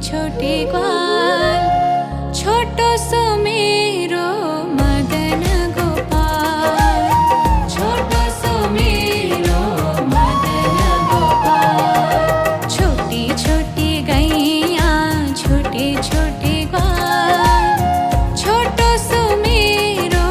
छोटे ग्वाल, छोटो सो मेरो मदन गोपाल, छोटो सो मेरो मदन गोपाल। छोटी छोटी गैया छोटे छोटे ग्वाल, छोटो सो मेरो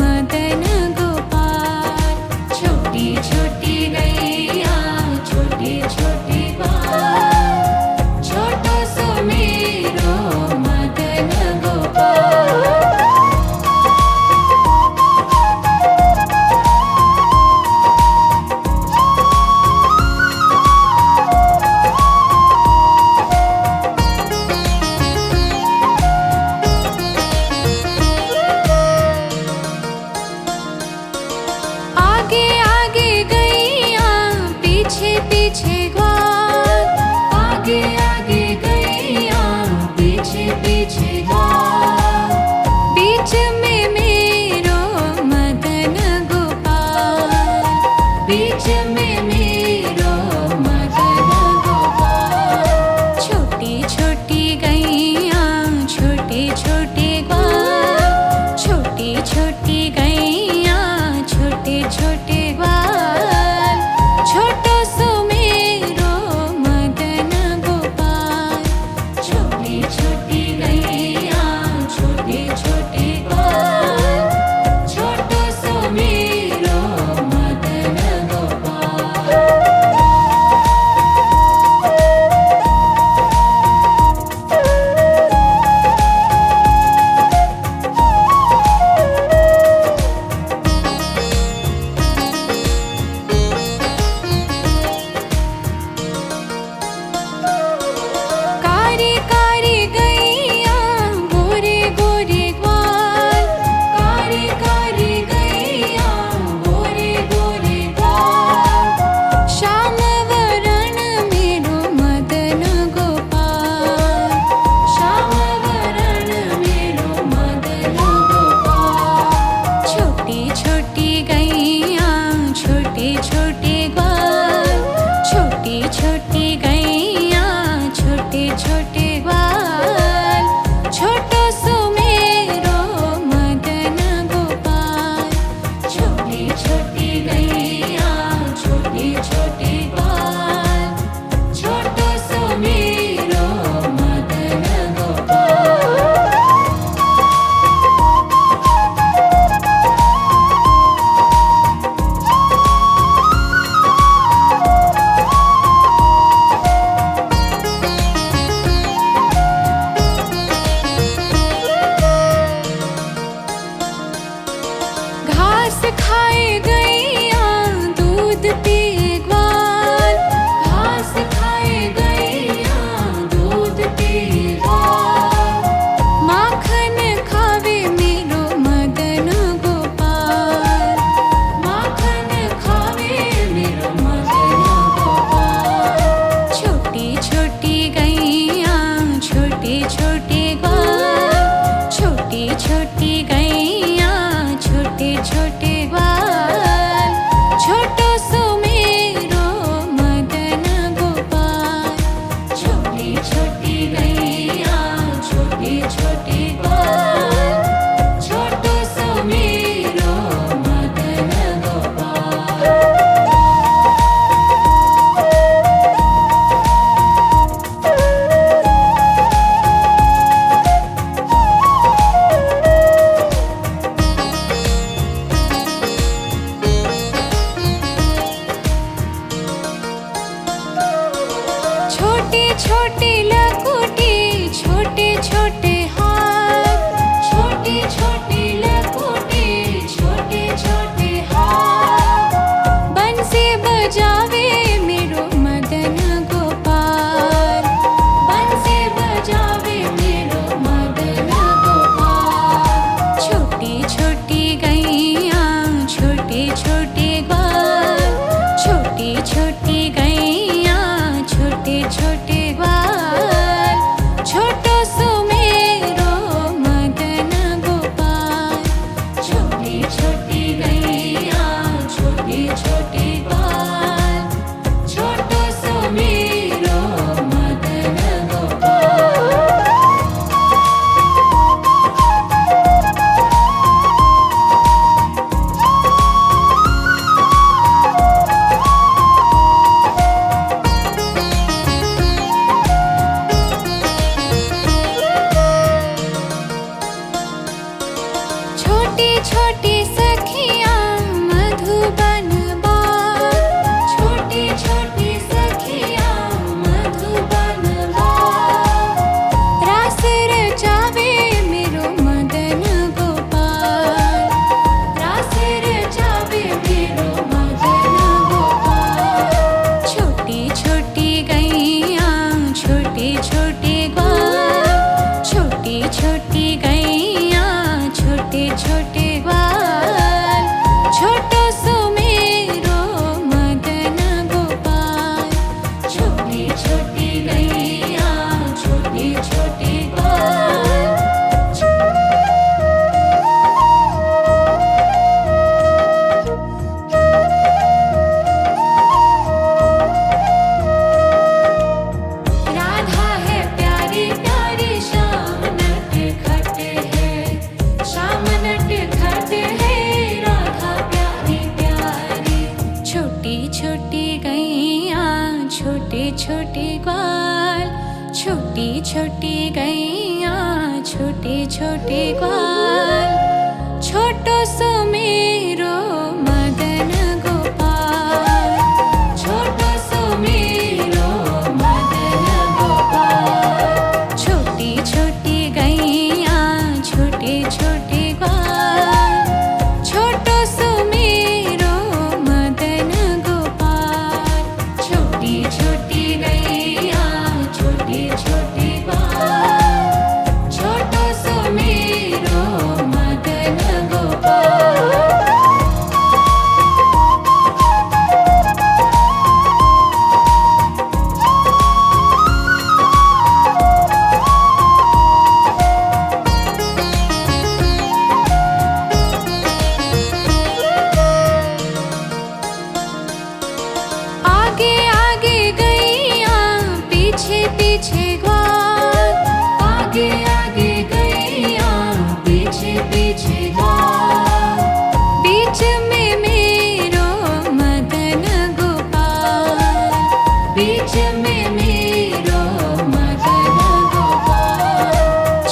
मदन गोपाल। छोटी छोटी गैया छोटे छोटे ग्वाल, छोटो सो मेरो मदन गोपाल। आगे आगे गैया पीछे पीछे ग्वाल, आगे आगे गैया पीछे पीछे ग्वाल। बीच में मेरो मदन गोपाल, बीच में मेरो मदन गोपाल। छोटी छोटी गैया छोटे छोटे ग्वाल, छोटी छोटी गैया छोटे छोटे ग्वाल। छोटो सो मेरो मदन गोपाल, छोटी छोटी गैया छोटे छोटे ग्वाल। छोटो सो मेरो मदन गोपाल। कारी कारी गैया गोरे गोरे ग्वाल, कारी कारी गैया गोरे गोरे ग्वाल। श्याम वरण मेरो मदन गोपाल, श्याम वरण मेरो मदन गोपाल। छोटी छोटी गैया छोटे छोटे ग्वाल, छोटी छोटी गैया छोटे छोटे ग्वाल। छोटो सो मेरो मदन गोपाल, छोटी छोटी गैया छोटे छोटे ग्वाल। छोटो सो मेरो मदन गोपाल। घास खाए गैया दूध पिए ग्वाल, घास खाए गैया दूध पिए ग्वाल। माखन खावे मेरो मदन गोपाल, माखन खावे मेरो मदन गोपाल। छोटी छोटी गैया छोटे छोटे ग्वाल, छोटी छोटी गैया छोटे छोटे ग्वाल। छोटो सो मेरो मदन गोपाल, छोटी छोटी गैया छोटे छोटे ग्वाल। छोटो सो मेरो मदन गोपाल। छोटी छोटी लकुटी गैया छोटे छोटे ग्वाल, छोटो सो मेरो मदन गोपाल, छोटो सो मेरो मदन गोपाल। छोटी छोटी गैया छोटे छोटे ग्वाल, छोटो सो मेरो मदन गोपाल। छोटी छोटी गैया छोटे छोटे ग्वाल, छोटो सो मेरो मदन गोपाल। आगे आगे गैया पीछे पीछे ग्वाल, आगे आगे गैया पीछे पीछे ग्वाल। बीच में मेरो मदन गोपाल, बीच में मेरो मदन गोपाल।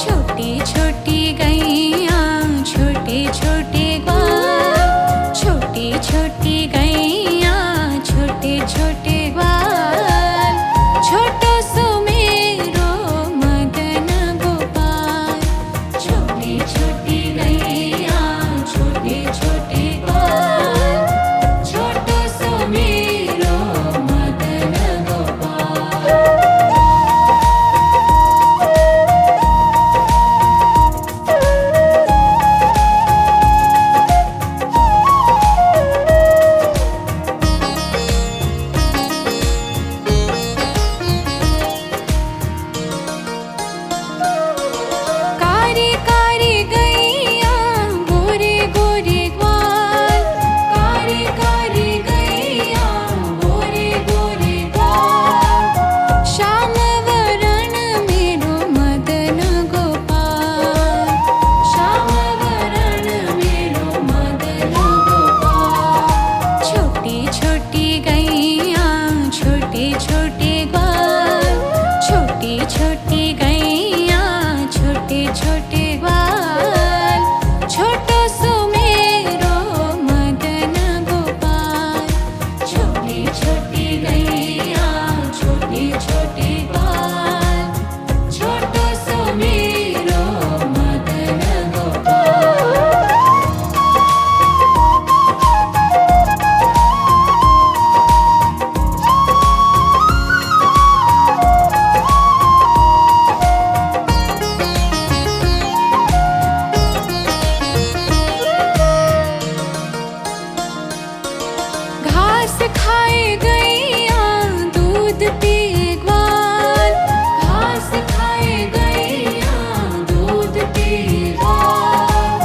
छोटी छोटी गैया छोटे छोटे ग्वाल, छोटी छोटी गैया छोटे छोटे ग्वाल। छोटो सो मेरो मदन गोपाल। छोटी छोटी गैया छोटे छोटे ग्वाल, छोटो सो मेरो मदन गोपाल। कारी कारी गैया गोरे गोरे ग्वाल, कारी कारी गैया गोरे गोरे ग्वाल। श्याम वरण मेरो मदन गोपाल, श्याम वरण मेरो मदन गोपाल। छोटी छोटी गैया छोटे छोटे ग्वाल, छोटी छोटी गैया छोटे छोटे ग्वाल। छोटो सो मेरो मदन गोपाल। छोटी छोटी गैया छोटे छोटे ग्वाल, छोटो सो मेरो मदन गोपाल। घास खाए गैया दूध पिए ग्वाल, घास खाए गैया दूध पिए ग्वाल।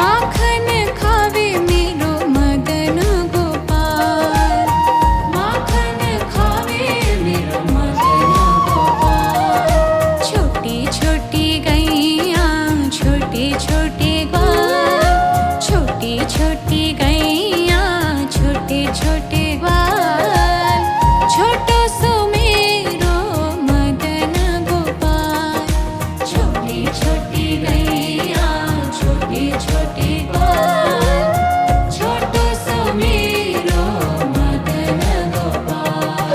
माखन खावे मेरो मदन गोपाल, माखन खावे मेरो मदन गोपाल। छोटी छोटी गैया छोटे छोटे ग्वाल, छोटी छोटी गैया छोटे छोटे ग्वाल। छोटो सो मेरो मदन गोपाल। छोटी छोटी गैया छोटे छोटे ग्वाल, छोटो सो मेरो मदन गोपाल।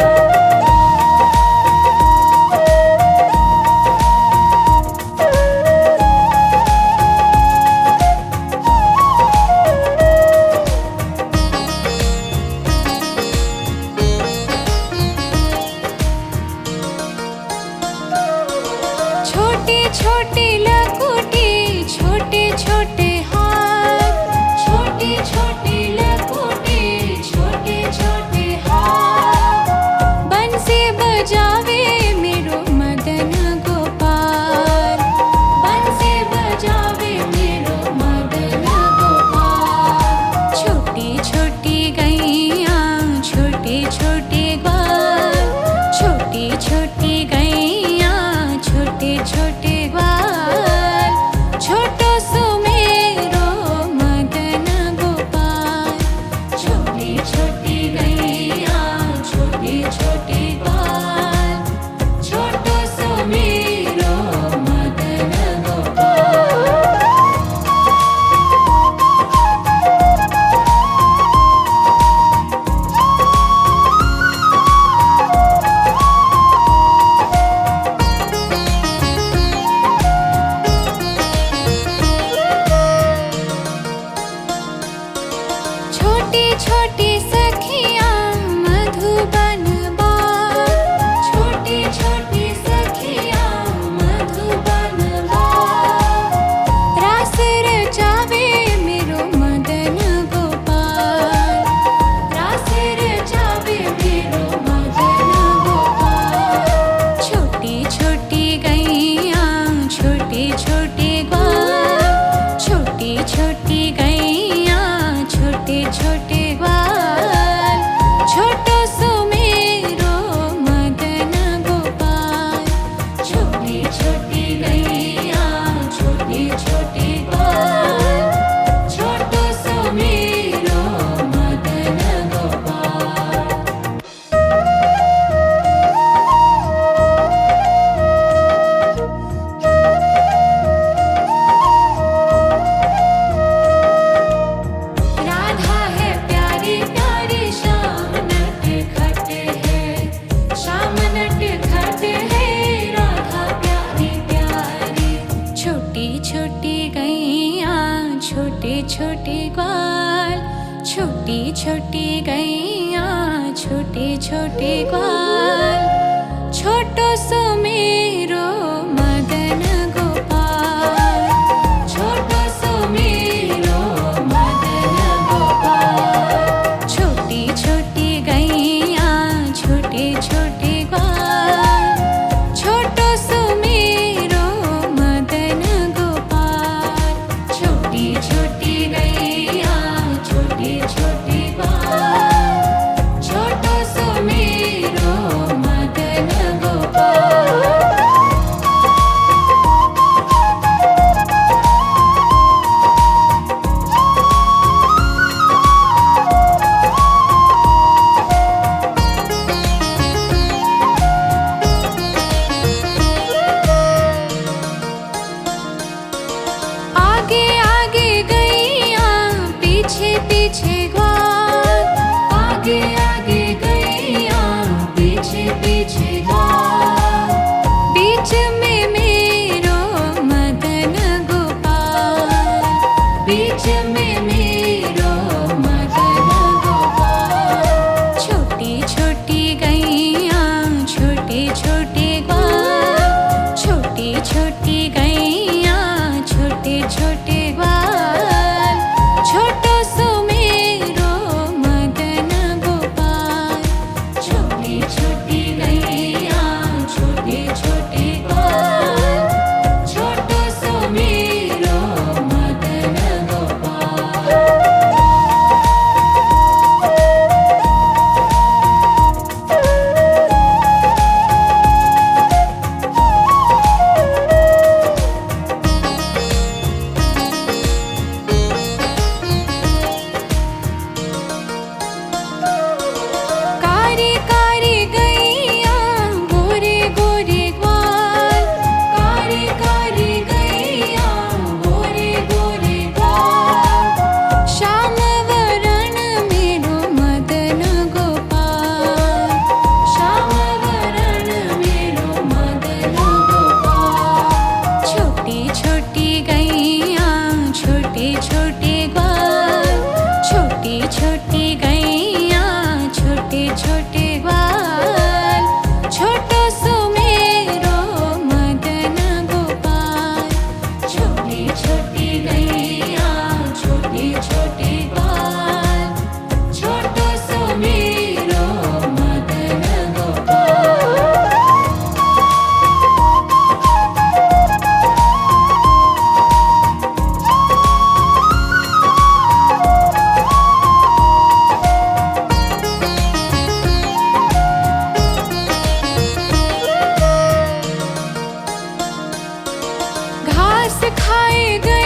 छोटी छोटी लकुटी छोटे छोटे हाथ, छोटी छोटी लकुटी छोटे छोटे हाथ। बंसी बजावे मेरो मदन गोपाल, बंसी बजावे मेरो मदन गोपाल। छोटी छोटी गैया छोटे छोटे ग्वाल, छोटी छोटी गैया छोटे छोटे ग्वाल। छोटे छोटे ग्वाल, छोटी छोटी गैया, छोटे छोटे ग्वाल, छोटो सो मेरो मदन गोपाल। छोटी छोटी गैया, छोटे छोटे ग्वाल, छोटो सो मेरो मदन गोपाल। राधा है प्यारी प्यारी, श्याम नटखट है, श्याम नटखट है, राधा प्यारी प्यारी। छोटी छोटी गैया, छोटे छोटे ग्वाल, छोटी छोटी गैया, छोटे छोटे ग्वाल, छोटो सो मेरो मदन गोपाल। छोटो सो मेरो मदन गोपाल। छोटी छोटी गैया, छोटे छोटे ग्वाल, छोटो सो मेरो मदन गोपाल। छोटी छोटी गैया, छोटे छोटे ग्वाल, छोटो सो मेरो मदन गोपाल। आगे आगे गैया, पीछे पीछे ग्वाल, आगे आगे गैया, पीछे पीछे ग्वाल, बीच में मेरो मदन गोपाल। बीच में मेरो मदन गोपाल। छोटी छोटी गैया, छोटे छोटे ग्वाल, छोटी छोटी गैया, छोटे छोटे ग्वाल, छोटो सो मेरो मदन गोपाल। छोटी छोटी गैया, छोटे छोटे ग्वाल, छोटो सो मेरो मदन गोपाल। कारी कारी गैया, गोरे गोरे ग्वाल, कारी कारी गैया, गोरे गोरे ग्वाल, श्याम वरण मेरो मदन गोपाल। श्याम वरण मेरो मदन गोपाल। छोटी छोटी गैया, छोटे छोटे ग्वाल, छोटी छोटी गैया, छोटे छोटे ग्वाल, छोटो सो मेरो मदन गोपाल। छोटी छोटी गैया, छोटे छोटे ग्वाल, छोटो सो मेरो मदन गोपाल। घास खाए गए